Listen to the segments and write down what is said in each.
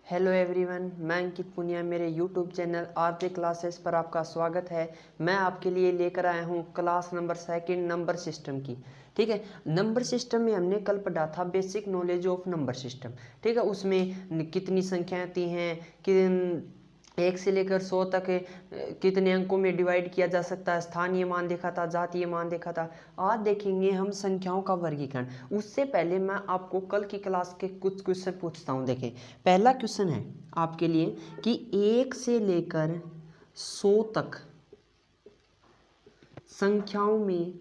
Hello everyone, मैं अंकित पुनिया। मेरे YouTube channel RJ classes पर आपका स्वागत है। मैं आपके लिए लेकर आया हूँ class number second number system की। ठीक है, नंबर सिस्टम में हमने कल पढ़ा था basic knowledge of number system. ठीक है, उसमें कितनी संख्याएं आती हैं कि 1 से लेकर 100 तक कितने अंकों में डिवाइड किया जा सकता है, स्थानीय मान देखा था, जातीय मान देखा था। आज देखेंगे हम संख्याओं का वर्गीकरण। उससे पहले मैं आपको कल की क्लास के कुछ क्वेश्चन पूछता हूं। देखें, पहला क्वेश्चन है आपके लिए कि 1 से लेकर 100 तक संख्याओं में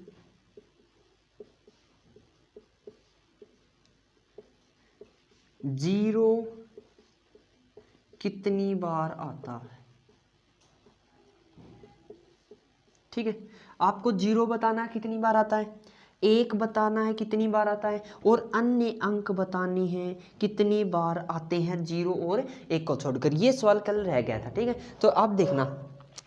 जीरो कितनी बार आता है। ठीक है, आपको जीरो बताना है कितनी बार आता है, एक बताना है कितनी बार आता है, और अन्य अंक बताने हैं कितनी बार आते हैं जीरो और एक को छोड़कर। ये सवाल कल रह गया था। ठीक है, तो अब देखना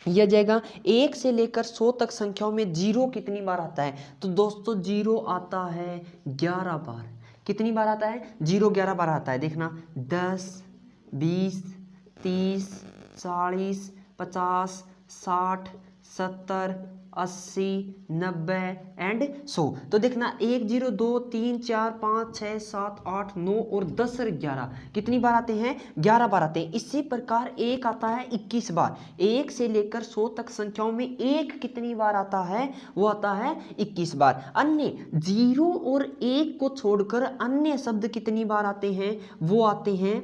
यह जाएगा 1 से लेकर 100 तक संख्याओं में जीरो कितनी बार आता है। तो दोस्तों जीरो आता है 11 बार। कितनी बार आता है? जीरो 11 बार आता है। देखना 10, 20, 30, 40, 50, 60, 70, 80, 90 एंड 100। तो देखना 1, 0, 2, 3, 4, 5, 6, 7, 8, 9 और 10 और 11 कितनी बार आते हैं? 11 बार आते हैं। इसी प्रकार एक आता है 21 बार। 1 से लेकर 100 तक संख्याओं में एक कितनी बार आता है? वो आता है 21 बार। अन्य जीरो और एक को छोड़कर अन्य शब्द कितनी बार आते हैं? वो आते हैं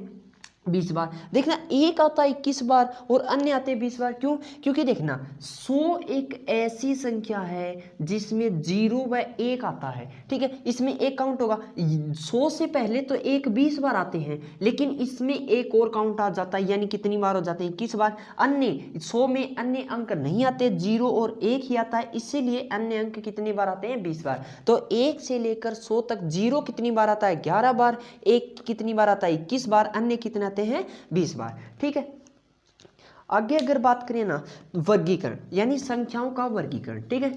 20 बार। देखना एक आता है 21 बार और अन्य आते हैं 20 बार। क्यों? क्योंकि देखना 100 एक ऐसी संख्या है जिसमें जीरो व एक आता है। ठीक है, इसमें एक काउंट होगा। 100 से पहले तो एक 20 बार आते हैं, लेकिन इसमें एक और काउंट आ जाता है, यानी कितनी बार हो जाते हैं? 21 बार। अन्य 100 में अन्य अंक नहीं आते, जीरो और एक ही आता है, इसीलिए अन्य अंक कितनी बार आते हैं? 20 बार। तो 1 से लेकर 100 तक जीरो कितनी बार आता है? 11 बार। एक कितनी बार आता है? 21 बार। अन्य कितने आते हैं? 20 बार। ठीक है, आगे अगर बात करें ना वर्गीकरण, यानी संख्याओं का वर्गीकरण। ठीक है,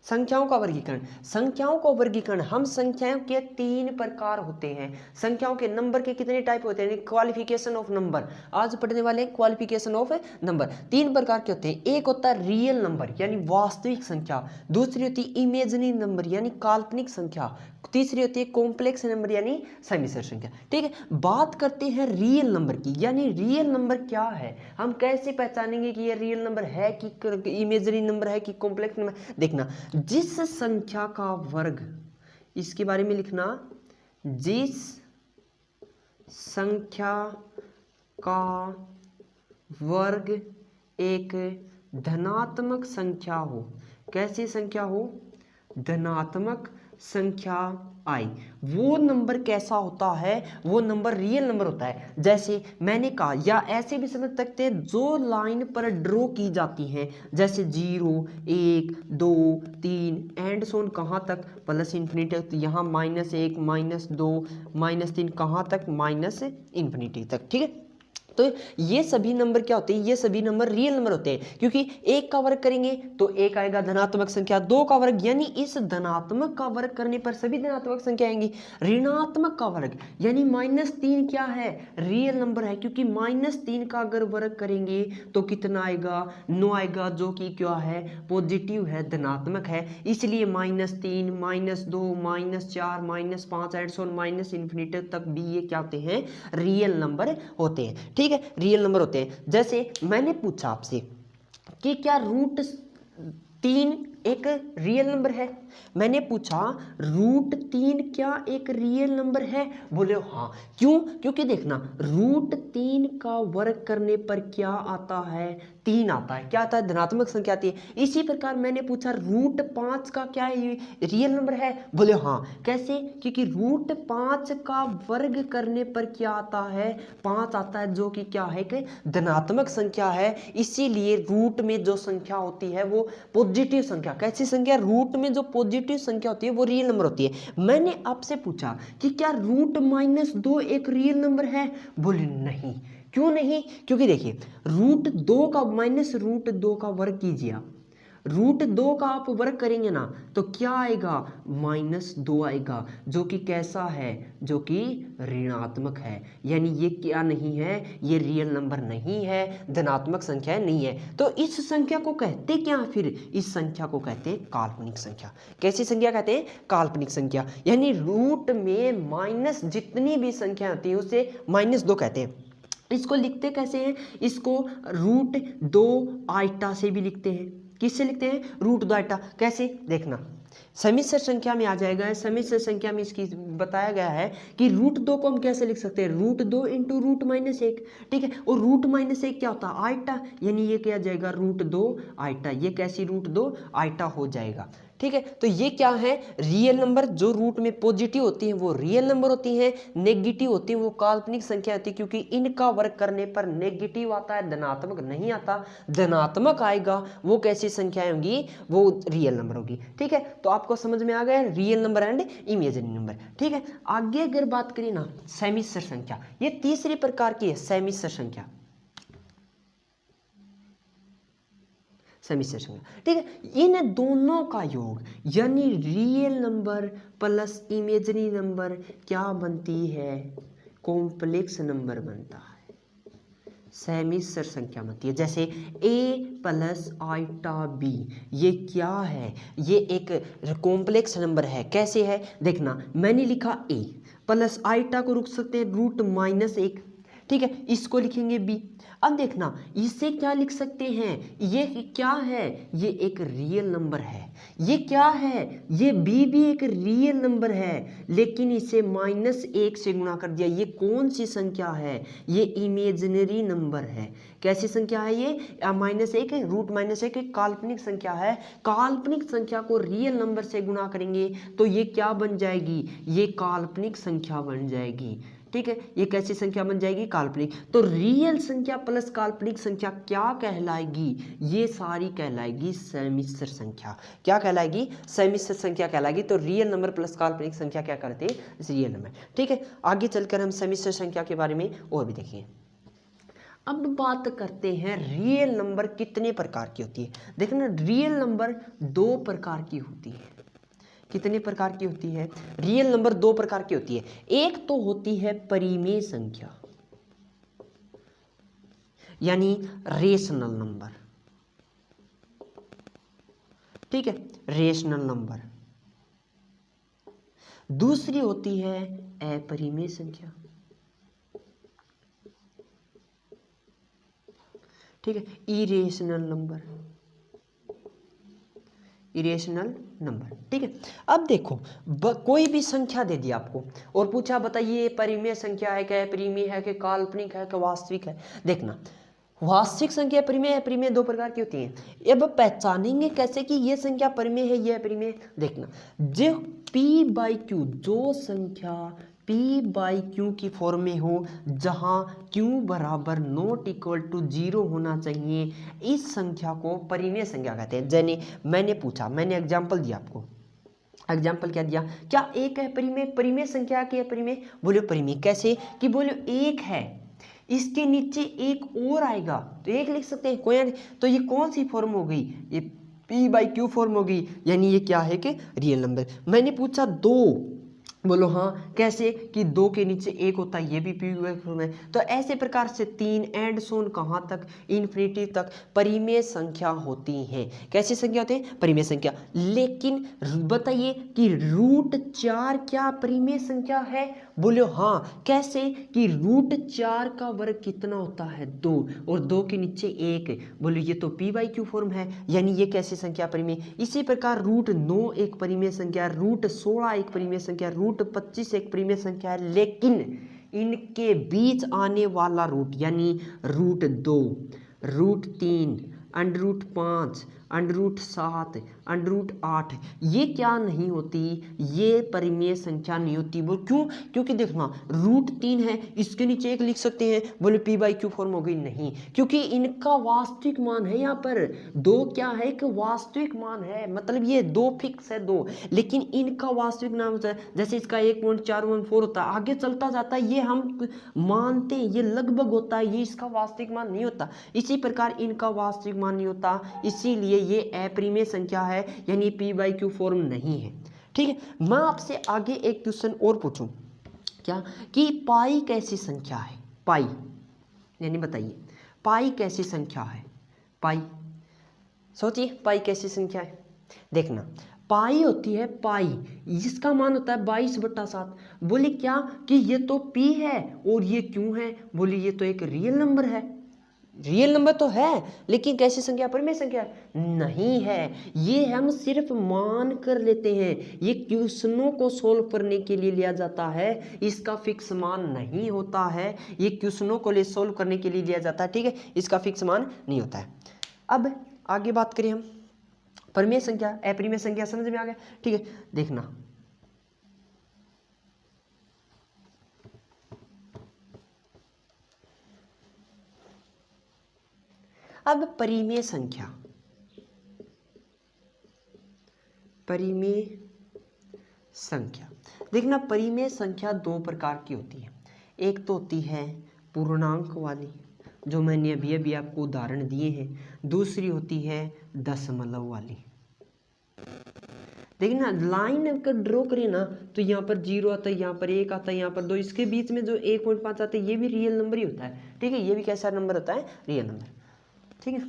संख्याओं का वर्गीकरण। संख्याओं का वर्गीकरण, हम संख्याओं के 3 प्रकार होते हैं। संख्याओं के नंबर के कितने टाइप होते हैं? Qualification of number. आज पढ़ने वाले हैं क्वालिफिकेशन ऑफ नंबर। 3 प्रकार के होते हैं। एक होता है रियल नंबर यानी वास्तविक संख्या, दूसरी होती है इमेजिनरी नंबर यानी काल्पनिक संख्या, तीसरी होती है कॉम्प्लेक्स नंबर यानी समिश्र संख्या। ठीक है, बात करते हैं रियल नंबर की, यानी रियल नंबर क्या है, हम कैसे पहचानेंगे कि ये रियल नंबर है कि इमेजिनरी नंबर है कि कॉम्प्लेक्स नंबर। देखना, जिस संख्या का वर्ग, इसके बारे में लिखना, जिस संख्या का वर्ग एक धनात्मक संख्या हो। कैसी संख्या हो? धनात्मक संख्या आई, वो नंबर कैसा होता है? वो नंबर रियल नंबर होता है। जैसे मैंने कहा, या ऐसे भी समझ सकते हैं, जो लाइन पर ड्रॉ की जाती हैं, जैसे 0, 1, 2, 3 एंड सोन, कहाँ तक? प्लस इन्फिनिटी तक। यहाँ -1, -2, -3, कहाँ तक? माइनस इन्फिनिटी तक। ठीक है, तो ये सभी नंबर क्या होते हैं? ये सभी नंबर रियल नंबर होते हैं, क्योंकि एक का वर्ग करेंगे तो एक आएगा धनात्मक संख्या, दो का वर्ग यानी इस धनात्मक का वर्ग करने पर सभी धनात्मक संख्या आएंगी। ऋणात्मक का वर्ग यानी -3 क्या है? रियल नंबर है, क्योंकि -3 का अगर वर्ग करेंगे तो कितना आएगा? 9 आएगा, जो कि क्या है? पॉजिटिव है, धनात्मक है। इसलिए -3, -2, -4, -5 एंड सो माइनस इन्फिनिटी तक भी ये क्या होते हैं? रियल नंबर होते हैं। ठीक है, रियल नंबर होते हैं। जैसे मैंने पूछा आपसे कि क्या √3 एक रियल नंबर है? मैंने पूछा √3 क्या एक रियल नंबर है? बोले हाँ। क्यों? क्योंकि देखना, √3 का वर्ग करने पर क्या आता है? 3 आता है। क्या आता है? धनात्मक संख्या आती है। इसी प्रकार मैंने पूछा √5 का क्या रियल नंबर है? बोले हाँ। कैसे? क्योंकि √5 का वर्ग करने पर क्या आता है? 5 आता है, जो कि क्या है? कि धनात्मक संख्या है। इसीलिए रूट में जो संख्या होती है वो पॉजिटिव संख्या। कैसी संख्या? रूट में जो पॉजिटिव संख्या होती है वो रियल नंबर होती है। मैंने आपसे पूछा कि क्या √-2 एक रियल नंबर है? बोले नहीं। क्यों नहीं? क्योंकि देखिए, √2 का -√2 का वर्ग कीजिए आप, √2 का आप वर्ग करेंगे ना तो क्या आएगा, -2 आएगा, जो कि कैसा है, जो कि ऋणात्मक है। यानी ये क्या नहीं है, ये रियल नंबर नहीं है, धनात्मक संख्या नहीं है। तो इस संख्या को कहते क्या, फिर इस संख्या को कहते हैं काल्पनिक संख्या। कैसी संख्या कहते हैं, काल्पनिक संख्या। यानी रूट में माइनस जितनी भी संख्या आती है उसे -2 कहते हैं। इसको लिखते कैसे हैं, इसको √2 आइटा से भी लिखते हैं। किससे लिखते हैं, √2 आइटा। कैसे, देखना समिश्र संख्या में आ जाएगा। समिश्र संख्या में इसकी बताया गया है कि √2 को हम कैसे लिख सकते हैं, √2 इंटू √-1, ठीक है। और √-1 क्या होता है, आइटा, यानी ये क्या जाएगा, √2 आइटा। ये कैसी, √2 आइटा हो जाएगा, ठीक है। तो ये क्या है, रियल नंबर जो रूट में पॉजिटिव होती है वो रियल नंबर होती है, नेगेटिव होती है वो काल्पनिक संख्या होती है, क्योंकि इनका वर्ग करने पर नेगेटिव आता है, धनात्मक नहीं आता। धनात्मक आएगा वो कैसी संख्या होंगी, वो रियल नंबर होगी, ठीक है। तो आपको समझ में आ गया real number and imaginary number, ठीक है। आगे अगर बात करें ना, सेमिश्र संख्या, ये तीसरी प्रकार की है सेमिश्र संख्या, सेमिश्र संख्या, ठीक है। इन दोनों का योग यानी real number plus imaginary number क्या बनती है, कॉम्प्लेक्स नंबर बनता है, सेमिश्र संख्या बनती है। जैसे a प्लस आइटा b, ये क्या है, ये एक कॉम्प्लेक्स नंबर है। कैसे है, देखना मैंने लिखा a प्लस आइटा को रुक सकते हैं √-1, ठीक है, इसको लिखेंगे b। अब देखना इसे क्या लिख सकते हैं, ये क्या है, ये एक रियल नंबर है। ये क्या है, ये b भी एक रियल नंबर है, लेकिन इसे -1 से गुणा कर दिया। ये कौन सी संख्या है, ये इमेजिनरी नंबर है। कैसी संख्या है ये, -1 √-1 काल्पनिक संख्या है। काल्पनिक संख्या को रियल नंबर से गुणा करेंगे तो ये क्या बन जाएगी, ये काल्पनिक संख्या बन जाएगी, ठीक है। ये कैसी संख्या बन जाएगी, काल्पनिक। तो रियल संख्या प्लस काल्पनिक संख्या क्या कहलाएगी, ये सारी कहलाएगी सेमिश्र संख्या। क्या कहलाएगी, सेमिश्र संख्या कहलाएगी। तो रियल नंबर प्लस काल्पनिक संख्या क्या करते हैं, रियल नंबर, ठीक है। आगे चलकर हम सेमिश्र संख्या के बारे में और भी देखेंगे। अब बात करते हैं रियल नंबर कितने प्रकार की होती है। देखना रियल नंबर 2 प्रकार की होती है। कितने प्रकार की होती है, रियल नंबर 2 प्रकार की होती है। एक तो होती है परिमेय संख्या, यानी रेशनल नंबर, ठीक है, रेशनल नंबर। दूसरी होती है अपरिमेय संख्या, ठीक है, इरेशनल नंबर, इरेशनल नंबर, ठीक है। अब देखो कोई भी संख्या दे दी आपको और पूछा बताइए परिमेय संख्या है क्या, अपरिमेय है कि काल्पनिक है कि वास्तविक है। देखना वास्तविक संख्या परिमेय, अपरिमेय 2 प्रकार की होती हैं। अब पहचानेंगे कैसे कि ये संख्या परिमेय है, ये अपरिमेय। देखना जो p/q, जो संख्या p/q की फॉर्म में हो, जहां q बराबर ≠0 होना चाहिए, इस संख्या को परिमेय संख्या कहते हैं। जैसे मैंने पूछा, मैंने एग्जाम्पल दिया आपको, एग्जाम्पल क्या दिया, क्या एक है परिमेय, परिमेय संख्या की है परिमेय, बोलो परिमेय कैसे कि बोलो एक है, इसके नीचे एक और आएगा तो एक लिख सकते हैं कोई। तो ये कौन सी फॉर्म हो गई, ये p/q फॉर्म हो गई, यानी ये क्या है कि रियल नंबर। मैंने पूछा 2, बोलो हाँ, कैसे कि 2 के नीचे 1 होता है, ये भी p/q फॉर्म है। तो ऐसे प्रकार से 3 एंड सोन कहाँ तक, इन्फिनिटी तक परिमेय संख्या होती हैं। कैसी संख्या होती है, परिमेय संख्या। लेकिन बताइए कि √4 क्या परिमेय संख्या है, बोलो हाँ, कैसे कि √4 का वर्ग कितना होता है 2, और 2 के नीचे 1, बोलो ये तो p/q फॉर्म है, यानी ये कैसी संख्या परिमेय। इसी प्रकार √9 एक परिमेय संख्या, √16 एक परिमेय संख्या, √25 एक परिमेय संख्या है। लेकिन इनके बीच आने वाला रूट यानी √2, √3, √5, √7, √8 ये क्या नहीं होती, ये परिमेय संख्या नहीं होती। वो क्यों, क्योंकि देखना √3 है, इसके नीचे 1 लिख सकते हैं, बोले p/q फॉर्म हो गई, नहीं, क्योंकि इनका वास्तविक मान है। यहाँ पर 2 क्या है, एक वास्तविक मान है, मतलब ये 2 फिक्स है 2, लेकिन इनका वास्तविक नाम होता है। जैसे इसका 1.414 होता है, आगे चलता जाता है, ये हम मानते हैं, ये लगभग होता है, ये इसका वास्तविक मान नहीं होता। इसी प्रकार इनका वास्तविक मान नहीं होता, इसीलिए ये अपरिमेय संख्या है, यानी p/q फॉर्म नहीं है। ठीक है, मैं आपसे आगे एक क्वेश्चन और पूछूं, क्या कि पाई कैसी संख्या है? पाई यानी बताइए पाई कैसी संख्या है? पाई, सोचिए पाई कैसी संख्या है। देखना, पाई होती है पाई, इसका मान होता है 22/7। बोले क्या कि ये तो p है और ये q है। बोले ये तो एक रियल नंबर है। रियल नंबर तो है, लेकिन कैसी संख्या? परिमेय संख्या नहीं है। ये हम सिर्फ मान कर लेते हैं, ये क्वेश्चनों को सोल्व करने के लिए लिया जाता है, इसका फिक्स मान नहीं होता है। ये क्वेश्चनों को ले सोल्व करने के लिए लिया जाता है, ठीक है, इसका फिक्स मान नहीं होता है। अब आगे बात करें हम परिमेय संख्या, अपरिमेय संख्या, समझ में आ गया? ठीक है, देखना अब परिमेय संख्या, परिमेय संख्या देखना, परिमेय संख्या दो प्रकार की होती है। एक तो होती है पूर्णांक वाली, जो मैंने अभी अभी आपको उदाहरण दिए हैं। दूसरी होती है दशमलव वाली। देखना, लाइन अगर ड्रॉ करें ना तो यहाँ पर 0 आता है, यहाँ पर 1 आता है, यहाँ पर 2, इसके बीच में जो 1.5 आता है ये भी रियल नंबर ही होता है। ठीक है, ये भी कैसा नंबर होता है? Real number. ठीक है,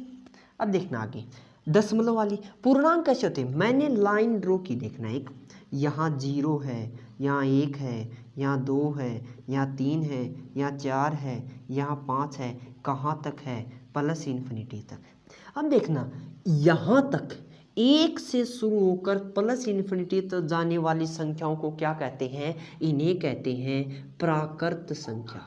अब देखना आगे दशमलव वाली। पूर्णांक कैसे होते हैं? मैंने लाइन ड्रॉ की, देखना एक, यहाँ 0 है, यहाँ 1 है, यहाँ 2 है, यहाँ 3 है, यहाँ 4 है, यहाँ 5 है, कहाँ तक है? प्लस इन्फिनिटी तक। अब देखना, यहाँ तक 1 से शुरू होकर प्लस इन्फिनिटी तक जाने वाली संख्याओं को क्या कहते हैं? इन्हें कहते हैं प्राकृत संख्या।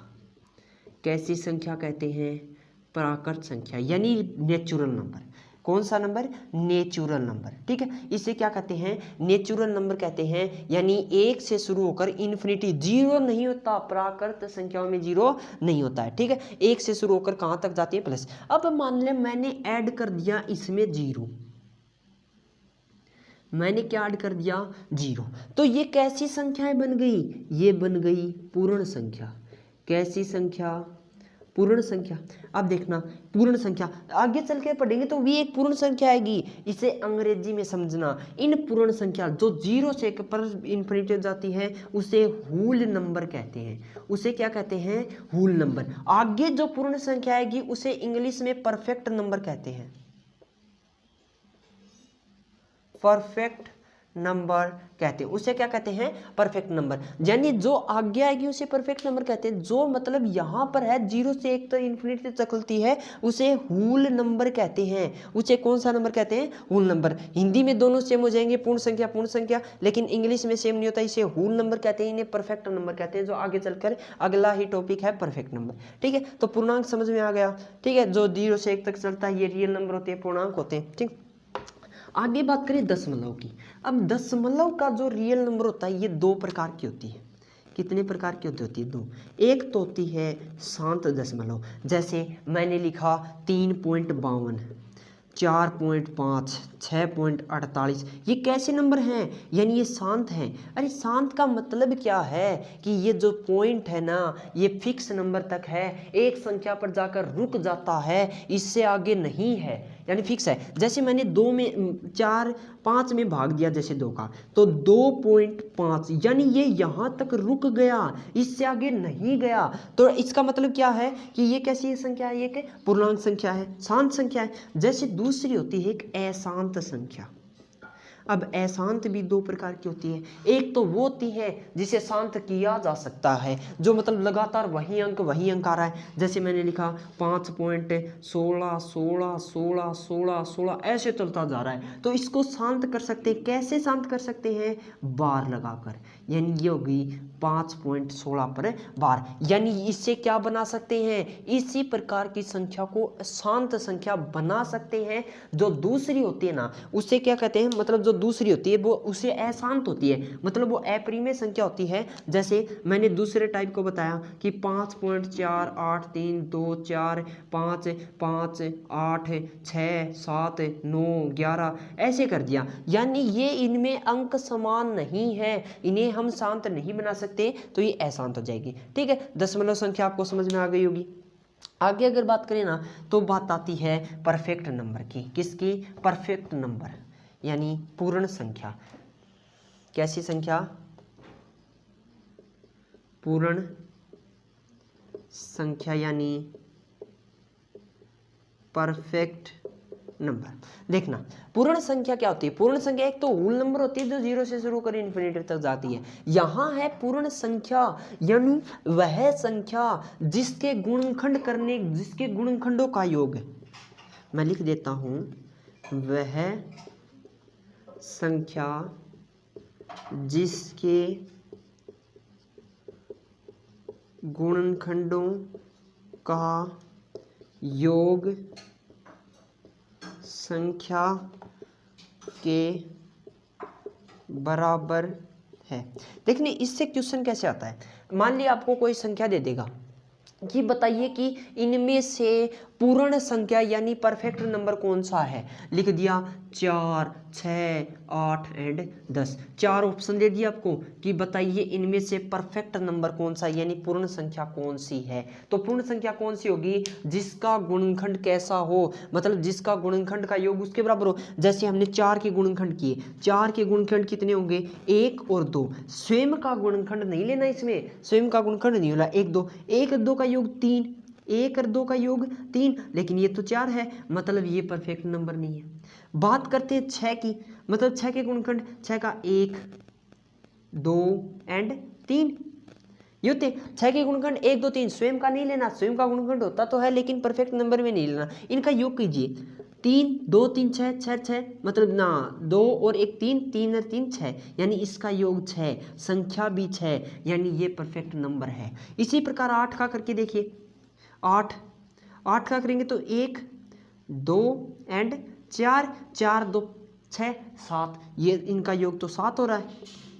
कैसी संख्या कहते हैं? प्राकृत संख्या, यानी नेचुरल नंबर। कौन सा नंबर? Natural number. ठीक है, इसे क्या कहते हैं? नेचुरल नंबर कहते हैं, यानी 1 से शुरू होकर इन्फिनिटी, 0 नहीं होता, प्राकृत संख्याओं में 0 नहीं होता है। ठीक है, 1 से शुरू होकर कहाँ तक जाती है? प्लस। अब मान लें मैंने ऐड कर दिया इसमें 0, मैंने क्या ऐड कर दिया? 0, तो ये कैसी संख्याएं बन गई? ये बन गई पूर्ण संख्या। कैसी संख्या? पूर्ण संख्या। अब देखना, पूर्ण संख्या आगे चल के पढ़ेंगे तो भी एक पूर्ण संख्या आएगी, इसे अंग्रेजी में समझना। इन पूर्ण संख्या जो 0 से पर इन्फिनिटी जाती है उसे होल नंबर कहते हैं। उसे क्या कहते हैं? Whole number. आगे जो पूर्ण संख्या आएगी उसे इंग्लिश में परफेक्ट नंबर कहते हैं। परफेक्ट नंबर कहते हैं, उसे क्या कहते हैं? Perfect number. यानी जो आगे आएगी उसे परफेक्ट नंबर कहते हैं। जो मतलब यहाँ पर है 0 से 1 तक इन्फिनिटी तक चलती है उसे होल नंबर कहते हैं। उसे कौन सा नंबर कहते हैं? Whole number. हिंदी में दोनों सेम हो जाएंगे, पूर्ण संख्या, लेकिन इंग्लिश में सेम नहीं होता, इसे होल नंबर कहते हैं, इन्हें परफेक्ट नंबर कहते हैं। जो आगे चलकर अगला ही टॉपिक है परफेक्ट नंबर। ठीक है, तो पूर्णांक समझ में आ गया। ठीक है, जो 0 से 1 तक चलता है ये रियल नंबर होते हैं, पूर्णांक होते हैं। ठीक, आगे बात करें दशमलव की। अब दशमलव का जो रियल नंबर होता है ये दो प्रकार की होती है। कितने प्रकार की होती है? दो। एक तो होती है शांत दशमलव, जैसे मैंने लिखा 3.52, 4.5, 6.48, ये कैसे नंबर हैं? यानी ये शांत हैं। अरे शांत का मतलब क्या है कि ये जो पॉइंट है ना ये फिक्स नंबर तक है, एक संख्या पर जाकर रुक जाता है, इससे आगे नहीं है, यानी फिक्स है। जैसे मैंने 2 में 4 5 में भाग दिया जैसे 2 का, तो 2.5, यानी ये यहाँ तक रुक गया, इससे आगे नहीं गया। तो इसका मतलब क्या है कि ये कैसी संख्या है? ये पूर्णांक संख्या है, शांत संख्या है। जैसे दूसरी होती है एक अशांत संख्या। अब अशांत भी दो प्रकार की होती है। एक तो वो होती है जिसे शांत किया जा सकता है, जो मतलब लगातार वही अंक आ रहा है। जैसे मैंने लिखा 5.16, 16, 16, 16, 16 ऐसे चलता जा रहा है, तो इसको शांत कर सकते हैं। कैसे शांत कर सकते हैं? बार लगाकर, यानी ये होगी 5.16 पर बार। यानी इससे क्या बना सकते हैं? इसी प्रकार की संख्या को शांत संख्या बना सकते हैं। जो दूसरी होती है ना उसे क्या कहते हैं? मतलब जो दूसरी होती है वो उसे अशांत होती है, मतलब वो अपरिमेय संख्या होती है। जैसे मैंने दूसरे टाइप को बताया कि 5.483245 5 5 8 6 7 9 11 ऐसे कर दिया, यानी ये इनमें अंक समान नहीं है, इन्हें हम शांत नहीं बना सकते, तो ये अशांत हो जाएगी। ठीक है, दशमलव संख्या आपको समझ में आ गई होगी। आगे अगर बात करें ना तो बात आती है परफेक्ट नंबर की। किसकी? परफेक्ट नंबर यानी पूर्ण संख्या। कैसी संख्या? पूर्ण संख्या यानी परफेक्ट नंबर। देखना पूर्ण संख्या क्या होती है? पूर्ण संख्या एक तो होल नंबर होती है जो 0 से शुरू कर इन्फिनिटी तक जाती है। यहाँ है पूर्ण संख्या यानी वह संख्या जिसके गुणनखंडों का योग है। मैं लिख देता हूं, वह संख्या जिसके गुणनखंडों का योग संख्या के बराबर है। देखने इससे क्वेश्चन कैसे आता है। मान लिया आपको कोई संख्या दे देगा कि बताइए कि इनमें से पूर्ण संख्या यानी परफेक्ट नंबर कौन सा है। लिख दिया 4, 6, 8 एंड 10। 4 ऑप्शन दे दिया आपको कि बताइए इनमें से परफेक्ट नंबर कौन सा यानी पूर्ण संख्या कौन सी है। तो पूर्ण संख्या कौन सी होगी? जिसका गुणनखंड कैसा हो, मतलब जिसका गुणनखंड का योग उसके बराबर हो। जैसे हमने 4 के गुणनखंड किए, 4 के गुणनखंड कितने होंगे? 1 और 2। स्वयं का गुणनखंड नहीं लेना, इसमें स्वयं का गुणनखंड नहीं होला। 1 2, 1 2 का योग 3, 1 और 2 का योग 3, लेकिन ये तो 4 है, मतलब ये परफेक्ट नंबर नहीं है। बात करते हैं 6 की, मतलब 6 के गुणनखंड 6 का 1 2 एंड 3 ये होते 6 के गुणनखंड 1 2 3। स्वयं का नहीं लेना, स्वयं का गुणनखंड होता तो है लेकिन परफेक्ट नंबर में नहीं लेना। इनका योग कीजिए, 3 2 3 6 6 6, मतलब ना 2 और 1 3, 3 और 3 6, यानी इसका योग 6, संख्या भी 6, यानी ये परफेक्ट नंबर है। इसी प्रकार 8 का करके देखिए, 8 का करेंगे तो 1 2 एंड 4, 4 2 6 7, ये इनका योग तो 7 हो रहा है,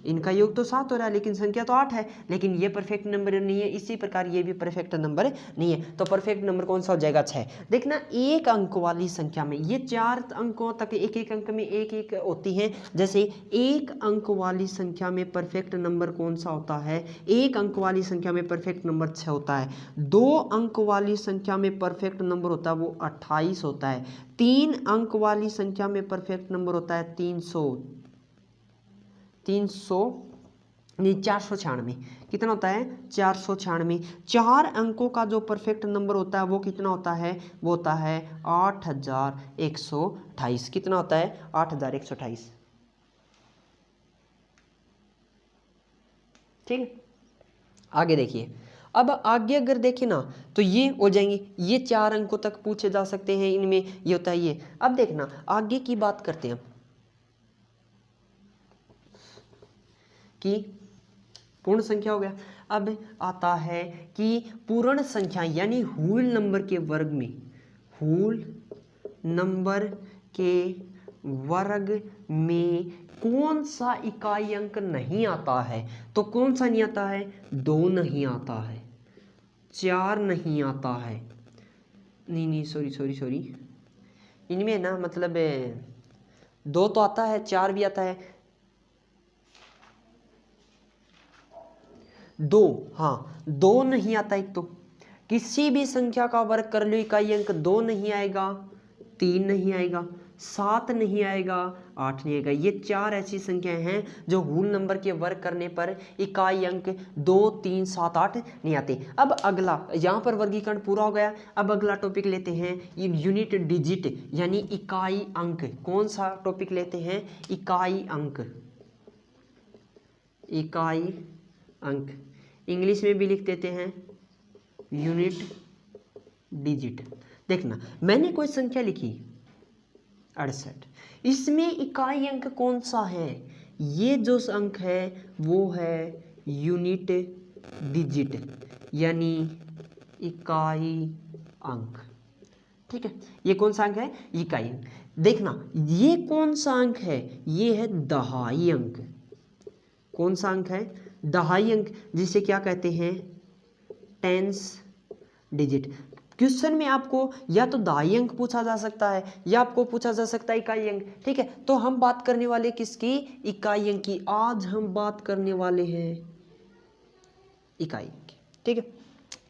इनका योग तो 7 हो रहा है, लेकिन संख्या तो 8 है, लेकिन ये परफेक्ट नंबर नहीं है। इसी प्रकार ये भी परफेक्ट नंबर नहीं है। तो परफेक्ट नंबर कौन सा हो जाएगा? 6। देखना एक अंक वाली संख्या में ये 4 अंकों तक, एक एक अंक में एक एक होती है। जैसे एक अंक वाली संख्या में परफेक्ट नंबर कौन सा होता है? एक अंक वाली संख्या में परफेक्ट नंबर 6 होता है। 2 अंक वाली संख्या में परफेक्ट नंबर होता है वो 28 होता है। 3 अंक वाली संख्या में परफेक्ट नंबर होता है 496। कितना होता है? 496। 4 अंकों का जो परफेक्ट नंबर होता है वो कितना होता है? वो होता है 8128। कितना होता है? 8128। ठीक है, आगे देखिए। अब आगे अगर देखें ना तो ये हो जाएंगे, ये 4 अंकों तक पूछे जा सकते हैं, इनमें ये होता है ये। अब देखना आगे की बात करते हैं कि पूर्ण संख्या हो गया। अब आता है कि पूर्ण संख्या यानी होल नंबर के वर्ग में, होल नंबर के वर्ग में कौन सा इकाई अंक नहीं आता है? तो कौन सा नहीं आता है? 2 नहीं आता है, 4 नहीं आता है, नहीं सॉरी, इनमें ना मतलब 2 तो आता है, 4 भी आता है, 2, हाँ 2 नहीं आता। एक तो किसी भी संख्या का वर्ग कर लो, इकाई अंक 2 नहीं आएगा, 3 नहीं आएगा, 7 नहीं आएगा, 8 नहीं आएगा। ये 4 ऐसी संख्याएं हैं जो होल नंबर के वर्ग करने पर इकाई अंक 2 3 7 8 नहीं आते। अब अगला, यहाँ पर वर्गीकरण पूरा हो गया। अब अगला टॉपिक लेते हैं यूनिट डिजिट यानी इकाई अंक। कौन सा टॉपिक लेते हैं? इकाई अंक। इकाई अंक इंग्लिश में भी लिख देते हैं यूनिट डिजिट। देखना मैंने कोई संख्या लिखी 68, इसमें इकाई अंक कौन सा है? ये जो अंक है वो है यूनिट डिजिट यानी इकाई अंक। ठीक है, ये कौन सा अंक है? इकाई अंक। देखना ये कौन सा अंक है? ये है दहाई अंक। कौन सा अंक है? दहाई अंक, जिसे क्या कहते हैं? Tens digit. क्वेश्चन में आपको या तो दहाई अंक पूछा जा सकता है या आपको पूछा जा सकता है इकाई अंक। ठीक है, तो हम बात करने वाले किसकी? इकाई अंक की। आज हम बात करने वाले हैं इकाई अंक की। ठीक है,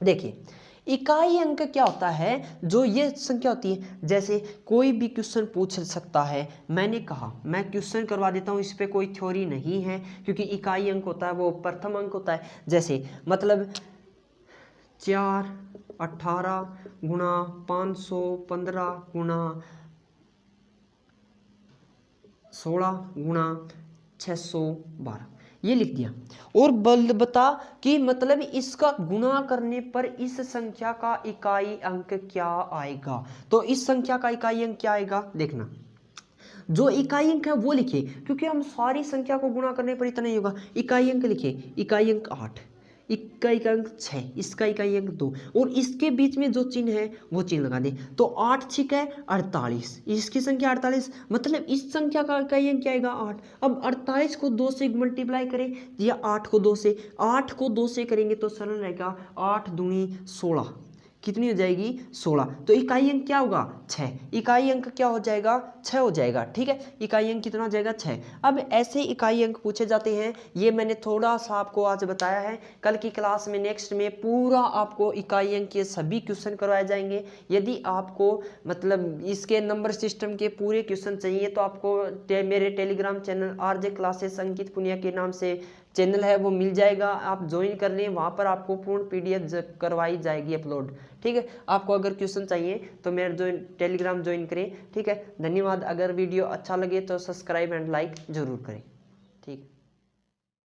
देखिए इकाई अंक क्या होता है, जो ये संख्या होती है, जैसे कोई भी क्वेश्चन पूछ सकता है, मैंने कहा मैं क्वेश्चन करवा देता हूँ, इस पे कोई थ्योरी नहीं है, क्योंकि इकाई अंक होता है वो प्रथम अंक होता है। जैसे मतलब 4 18 गुणा 515 गुणा 16 गुणा 612 ये लिख दिया, और बल बता कि मतलब इसका गुणा करने पर इस संख्या का इकाई अंक क्या आएगा। तो इस संख्या का इकाई अंक क्या आएगा, देखना जो इकाई अंक है वो लिखिए, क्योंकि हम सारी संख्या को गुणा करने पर इतना ही होगा। इकाई अंक लिखिए, इकाई अंक 8, इकाई अंक 6, इसका इकाई अंक 2, और इसके बीच में जो चिन्ह है वो चिन्ह लगा दे। तो 8 6 है 48, इसकी संख्या 48, मतलब इस संख्या का इकाई अंक क्या आएगा 8। अब 48 को 2 से मल्टीप्लाई करें या 8 को 2 से, 8 को 2 से करेंगे तो सरल रहेगा 8 दूनी 16, कितनी हो जाएगी 16। तो इकाई अंक क्या होगा 6, इकाई अंक क्या हो जाएगा 6 हो जाएगा। ठीक है, इकाई अंक कितना हो जाएगा 6। अब ऐसे इकाई अंक पूछे जाते हैं, ये मैंने थोड़ा सा आपको आज बताया है। कल की क्लास में नेक्स्ट में पूरा आपको इकाई अंक के सभी क्वेश्चन करवाए जाएंगे। यदि आपको मतलब इसके नंबर सिस्टम के पूरे क्वेश्चन चाहिए तो आपको मेरे टेलीग्राम चैनल RJ क्लासेस अंकित पुनिया के नाम से चैनल है वो मिल जाएगा, आप ज्वाइन कर लें, वहाँ पर आपको पूर्ण PDF करवाई जाएगी अपलोड। ठीक है, आपको अगर क्वेश्चन चाहिए तो मेरे टेलीग्राम ज्वाइन करें। ठीक है, धन्यवाद। अगर वीडियो अच्छा लगे तो सब्सक्राइब एंड लाइक जरूर करें। ठीक।